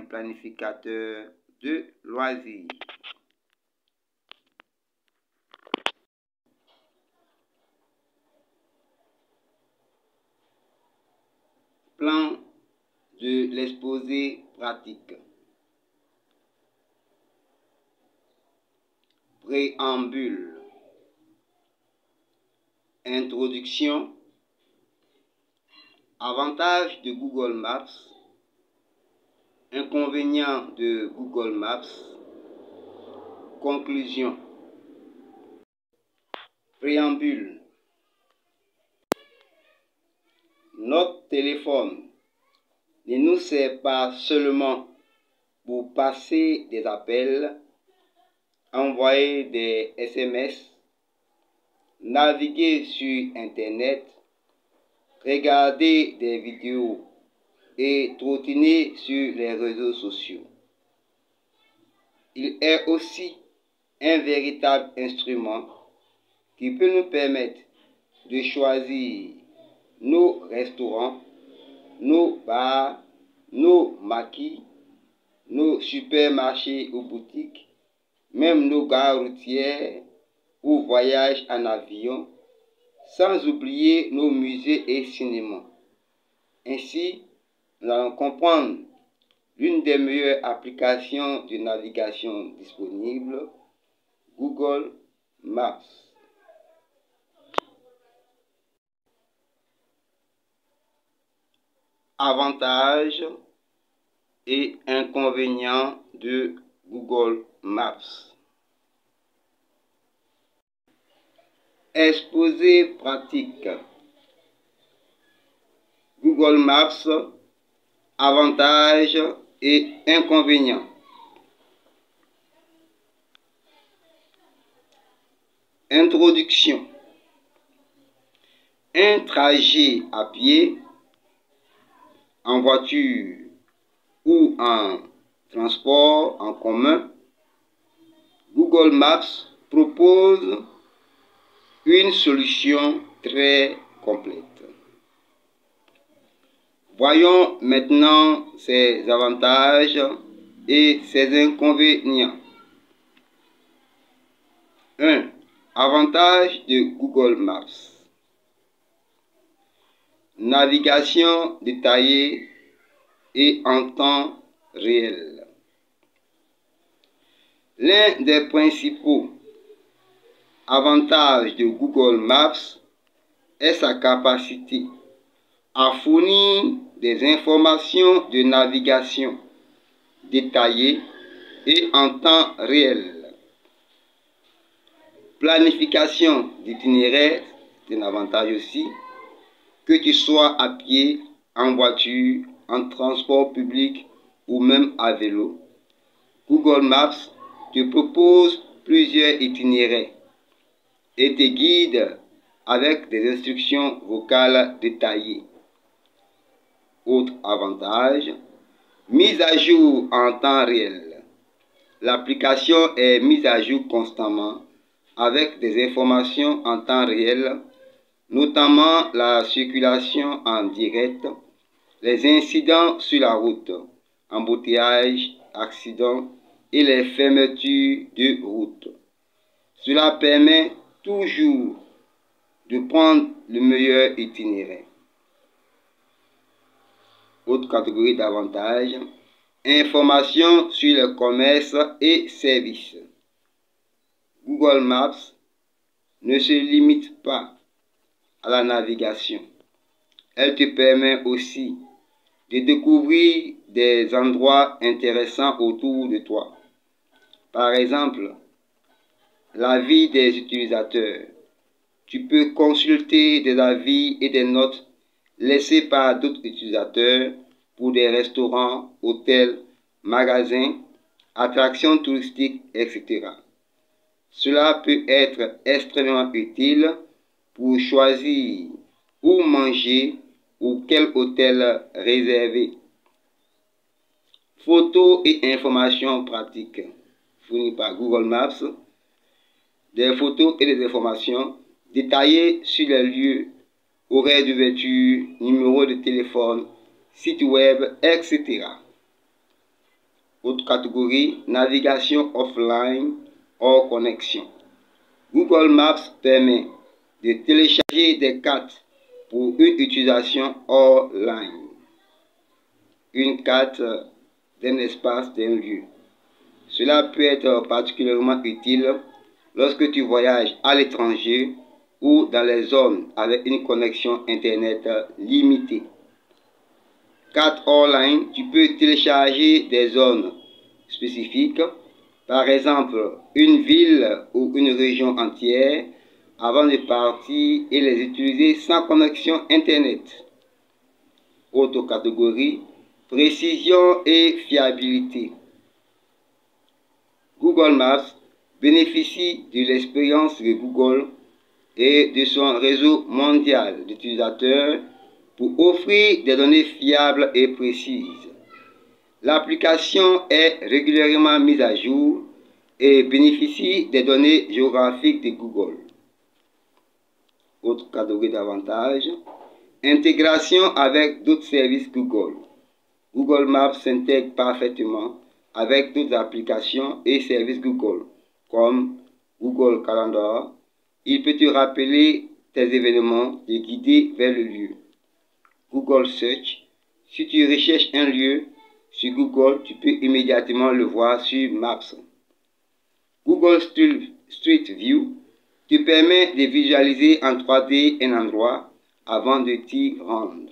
un planificateur de loisirs. Plan de l'exposé pratique. Préambule. Introduction. Avantages de Google Maps. Inconvénients de Google Maps. Conclusion. Préambule. Notre téléphone ne nous sert pas seulement pour passer des appels, envoyer des SMS, naviguer sur Internet, regarder des vidéos et trottiner sur les réseaux sociaux. Il est aussi un véritable instrument qui peut nous permettre de choisir nos restaurants, nos bars, nos maquis, nos supermarchés ou boutiques, même nos gares routières ou voyages en avion, sans oublier nos musées et cinémas. Ainsi, nous allons comprendre l'une des meilleures applications de navigation disponibles, Google Maps. Avantages et inconvénients de Google Maps. Exposé pratique. Google Maps, avantages et inconvénients. Introduction. Un trajet à pied, en voiture ou en transport en commun, Google Maps propose une solution très complète. Voyons maintenant ses avantages et ses inconvénients. 1. Avantage de Google Maps. Navigation détaillée et en temps réel. L'un des principaux avantages de Google Maps est sa capacité à fournir des informations de navigation détaillées et en temps réel. Planification d'itinéraire, c'est un avantage aussi, que tu sois à pied, en voiture, en transport public ou même à vélo. Google Maps te propose plusieurs itinéraires et te guide avec des instructions vocales détaillées. Autre avantage, mise à jour en temps réel. L'application est mise à jour constamment avec des informations en temps réel, notamment la circulation en direct, les incidents sur la route, embouteillages, accidents et les fermetures de route. Cela permet toujours de prendre le meilleur itinéraire. Autre catégorie d'avantages, informations sur le commerce et services. Google Maps ne se limite pas à la navigation. Elle te permet aussi de découvrir des endroits intéressants autour de toi. Par exemple, la vie des utilisateurs. Tu peux consulter des avis et des notes laissés par d'autres utilisateurs pour des restaurants, hôtels, magasins, attractions touristiques, etc. Cela peut être extrêmement utile pour choisir où manger ou quel hôtel réserver. Photos et informations pratiques fournies par Google Maps. Des photos et des informations détaillées sur les lieux, horaires d'ouverture, numéro de téléphone, site web, etc. Autre catégorie, navigation offline hors connexion. Google Maps permet de télécharger des cartes pour une utilisation hors ligne. Une carte d'un espace, d'un lieu. Cela peut être particulièrement utile lorsque tu voyages à l'étranger ou dans les zones avec une connexion Internet limitée. Carte online, tu peux télécharger des zones spécifiques, par exemple une ville ou une région entière, avant de partir et les utiliser sans connexion Internet. Autre catégorie, précision et fiabilité. Google Maps bénéficie de l'expérience de Google et de son réseau mondial d'utilisateurs pour offrir des données fiables et précises. L'application est régulièrement mise à jour et bénéficie des données géographiques de Google. Autre catégorie d'avantages, intégration avec d'autres services Google. Google Maps s'intègre parfaitement avec d'autres applications et services Google, comme Google Calendar. Il peut te rappeler tes événements et guider vers le lieu. Google Search. Si tu recherches un lieu sur Google, tu peux immédiatement le voir sur Maps. Google Street View te permet de visualiser en 3D un endroit avant de t'y rendre.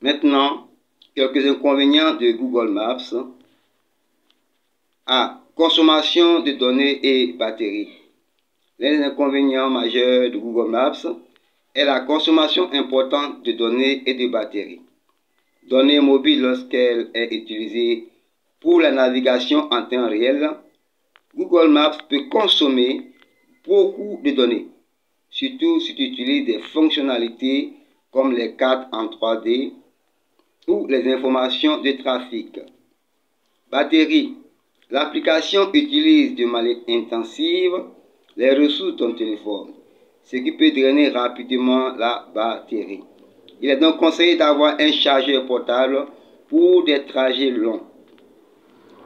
Maintenant, quelques inconvénients de Google Maps. A. Consommation de données et batterie. L'un des inconvénients majeurs de Google Maps est la consommation importante de données et de batterie. Données mobiles lorsqu'elle est utilisée pour la navigation en temps réel. Google Maps peut consommer beaucoup de données, surtout si tu utilises des fonctionnalités comme les cartes en 3D ou les informations de trafic. Batterie. L'application utilise de manière intensive les ressources de ton téléphone, ce qui peut drainer rapidement la batterie. Il est donc conseillé d'avoir un chargeur portable pour des trajets longs.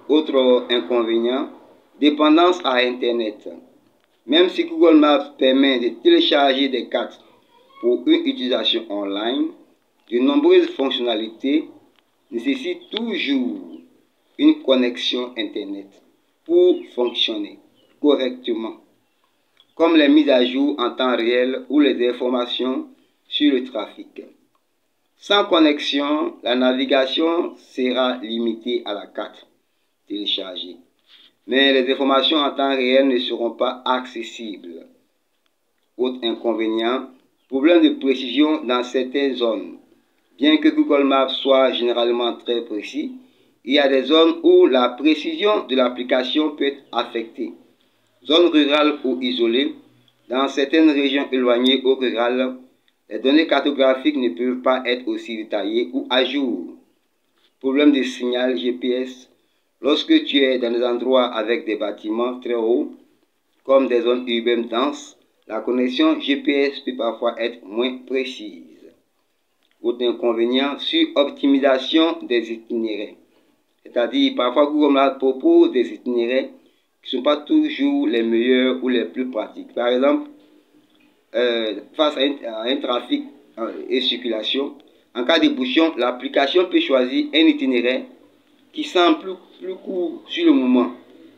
Autre inconvénient, dépendance à Internet. Même si Google Maps permet de télécharger des cartes pour une utilisation online, de nombreuses fonctionnalités nécessitent toujours une connexion Internet pour fonctionner correctement, comme les mises à jour en temps réel ou les informations sur le trafic. Sans connexion, la navigation sera limitée à la carte téléchargée, mais les informations en temps réel ne seront pas accessibles. Autre inconvénient, problème de précision dans certaines zones. Bien que Google Maps soit généralement très précis, il y a des zones où la précision de l'application peut être affectée. Zones rurales ou isolées, dans certaines régions éloignées ou rurales, les données cartographiques ne peuvent pas être aussi détaillées ou à jour. Problème de signal GPS. Lorsque tu es dans des endroits avec des bâtiments très hauts, comme des zones urbaines denses, la connexion GPS peut parfois être moins précise. Autre inconvénient, sur optimisation des itinéraires. C'est-à-dire, parfois Google Maps propose des itinéraires qui ne sont pas toujours les meilleurs ou les plus pratiques. Par exemple, face à un trafic et circulation, en cas de bouchon, l'application peut choisir un itinéraire qui semble plus court sur le moment,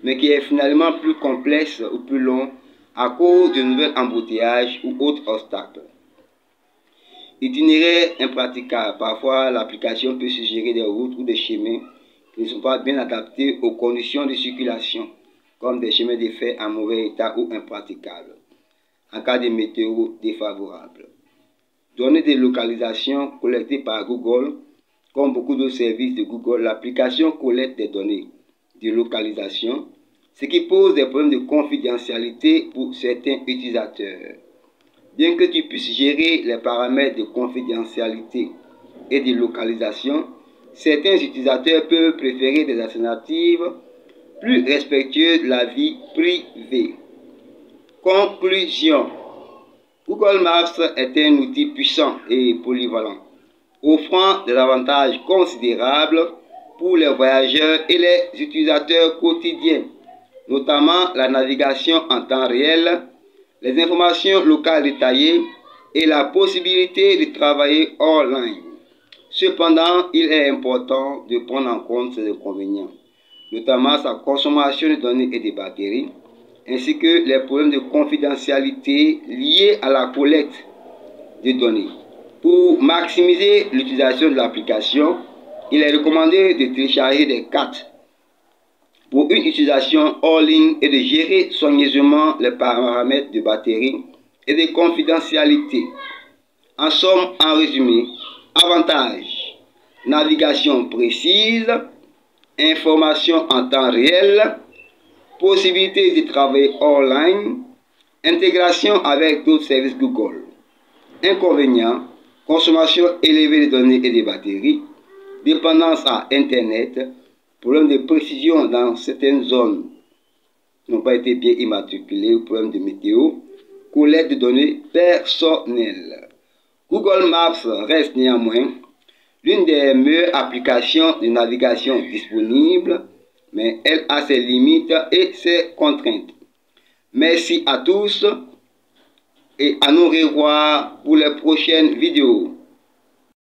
mais qui est finalement plus complexe ou plus long à cause de nouveaux embouteillages ou autres obstacles. Itinéraire impraticable. Parfois, l'application peut suggérer des routes ou des chemins qui ne sont pas bien adaptés aux conditions de circulation, comme des chemins de fer en mauvais état ou impraticables, en cas de météo défavorable. Données de localisation collectées par Google. Comme beaucoup de services de Google, l'application collecte des données de localisation, ce qui pose des problèmes de confidentialité pour certains utilisateurs. Bien que tu puisses gérer les paramètres de confidentialité et de localisation, certains utilisateurs peuvent préférer des alternatives plus respectueuses de la vie privée. Conclusion. Google Maps est un outil puissant et polyvalent, offrant des avantages considérables pour les voyageurs et les utilisateurs quotidiens, notamment la navigation en temps réel, les informations locales détaillées et la possibilité de travailler hors ligne. Cependant, il est important de prendre en compte ces inconvénients, notamment sa consommation de données et de batteries, ainsi que les problèmes de confidentialité liés à la collecte de données. Pour maximiser l'utilisation de l'application, il est recommandé de télécharger des cartes pour une utilisation hors ligne et de gérer soigneusement les paramètres de batterie et de confidentialité. En somme, en résumé, avantages: navigation précise, information en temps réel, possibilité de travailler hors ligne, intégration avec d'autres services Google. Inconvénients: consommation élevée de données et de batteries, dépendance à Internet, problème de précision dans certaines zones qui n'ont pas été bien immatriculées, problème de météo, collecte de données personnelles. Google Maps reste néanmoins l'une des meilleures applications de navigation disponibles, mais elle a ses limites et ses contraintes. Merci à tous et à nous revoir pour les prochaines vidéos.